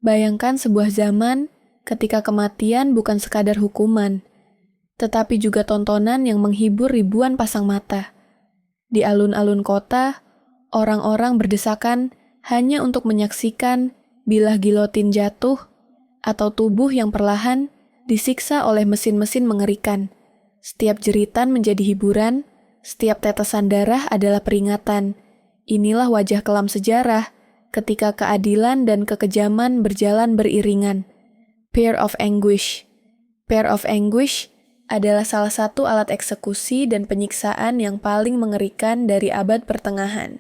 Bayangkan sebuah zaman ketika kematian bukan sekadar hukuman, tetapi juga tontonan yang menghibur ribuan pasang mata. Di alun-alun kota, orang-orang berdesakan hanya untuk menyaksikan bilah gilotin jatuh atau tubuh yang perlahan disiksa oleh mesin-mesin mengerikan. Setiap jeritan menjadi hiburan, setiap tetesan darah adalah peringatan. Inilah wajah kelam sejarah ketika keadilan dan kekejaman berjalan beriringan. Pair of Anguish. Pair of Anguish adalah salah satu alat eksekusi dan penyiksaan yang paling mengerikan dari abad pertengahan.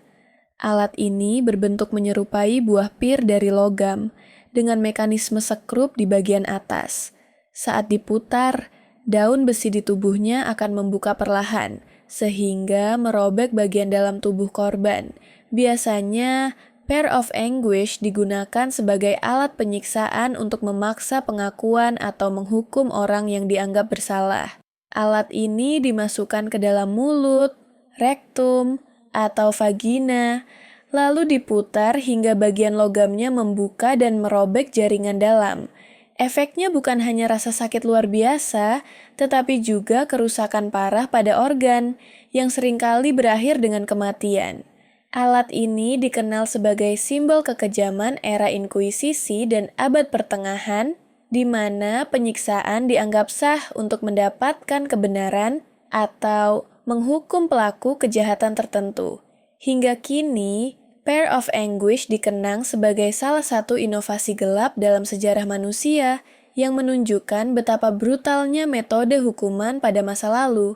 Alat ini berbentuk menyerupai buah pir dari logam dengan mekanisme sekrup di bagian atas. Saat diputar, daun besi di tubuhnya akan membuka perlahan, sehingga merobek bagian dalam tubuh korban. Biasanya, Pair of Anguish digunakan sebagai alat penyiksaan untuk memaksa pengakuan atau menghukum orang yang dianggap bersalah. Alat ini dimasukkan ke dalam mulut, rektum, atau vagina, lalu diputar hingga bagian logamnya membuka dan merobek jaringan dalam. Efeknya bukan hanya rasa sakit luar biasa, tetapi juga kerusakan parah pada organ yang seringkali berakhir dengan kematian. Alat ini dikenal sebagai simbol kekejaman era Inkuisisi dan abad pertengahan, di mana penyiksaan dianggap sah untuk mendapatkan kebenaran atau menghukum pelaku kejahatan tertentu. Hingga kini, Pair of Anguish dikenang sebagai salah satu inovasi gelap dalam sejarah manusia yang menunjukkan betapa brutalnya metode hukuman pada masa lalu.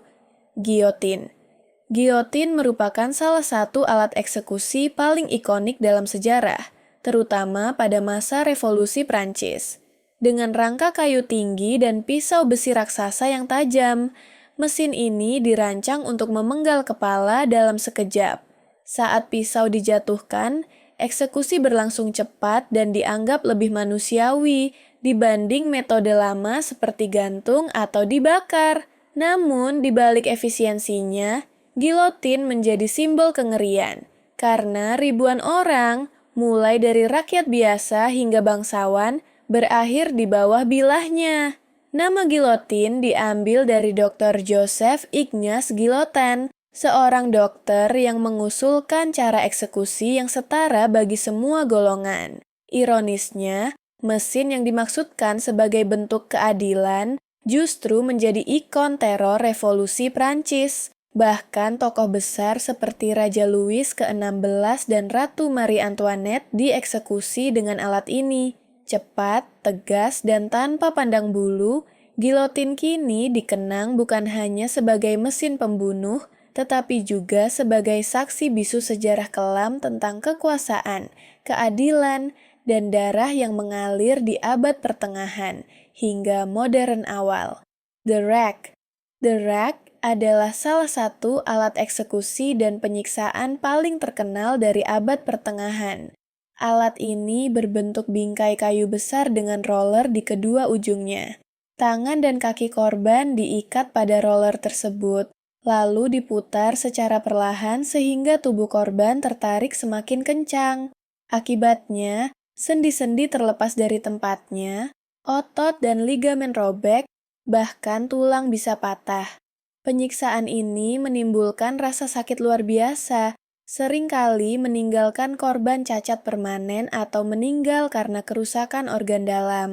Giotin. Giotin merupakan salah satu alat eksekusi paling ikonik dalam sejarah, terutama pada masa Revolusi Prancis. Dengan rangka kayu tinggi dan pisau besi raksasa yang tajam, mesin ini dirancang untuk memenggal kepala dalam sekejap. Saat pisau dijatuhkan, eksekusi berlangsung cepat dan dianggap lebih manusiawi dibanding metode lama seperti gantung atau dibakar. Namun, di balik efisiensinya, gilotin menjadi simbol kengerian, karena ribuan orang, mulai dari rakyat biasa hingga bangsawan, berakhir di bawah bilahnya. Nama gilotin diambil dari Dr. Joseph Ignace Guillotin, seorang dokter yang mengusulkan cara eksekusi yang setara bagi semua golongan. Ironisnya, mesin yang dimaksudkan sebagai bentuk keadilan justru menjadi ikon teror revolusi Prancis. Bahkan tokoh besar seperti Raja Louis ke-16 dan Ratu Marie Antoinette dieksekusi dengan alat ini. Cepat, tegas, dan tanpa pandang bulu, gilotin kini dikenang bukan hanya sebagai mesin pembunuh, tetapi juga sebagai saksi bisu sejarah kelam tentang kekuasaan, keadilan, dan darah yang mengalir di abad pertengahan hingga modern awal. The Rack. The Rack adalah salah satu alat eksekusi dan penyiksaan paling terkenal dari abad pertengahan. Alat ini berbentuk bingkai kayu besar dengan roller di kedua ujungnya. Tangan dan kaki korban diikat pada roller tersebut, lalu diputar secara perlahan sehingga tubuh korban tertarik semakin kencang. Akibatnya, sendi-sendi terlepas dari tempatnya, otot dan ligamen robek, bahkan tulang bisa patah. Penyiksaan ini menimbulkan rasa sakit luar biasa, seringkali meninggalkan korban cacat permanen atau meninggal karena kerusakan organ dalam.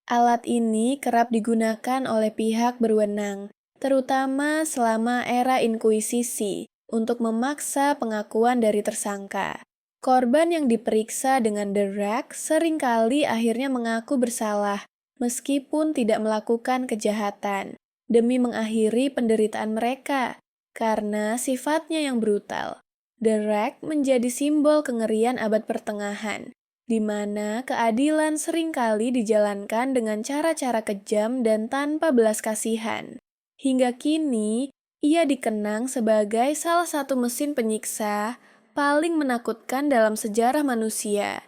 Alat ini kerap digunakan oleh pihak berwenang, terutama selama era Inkuisisi, untuk memaksa pengakuan dari tersangka. Korban yang diperiksa dengan The Rack seringkali akhirnya mengaku bersalah, meskipun tidak melakukan kejahatan, demi mengakhiri penderitaan mereka, karena sifatnya yang brutal. The Rack menjadi simbol kengerian abad pertengahan, di mana keadilan seringkali dijalankan dengan cara-cara kejam dan tanpa belas kasihan. Hingga kini, ia dikenang sebagai salah satu mesin penyiksa paling menakutkan dalam sejarah manusia.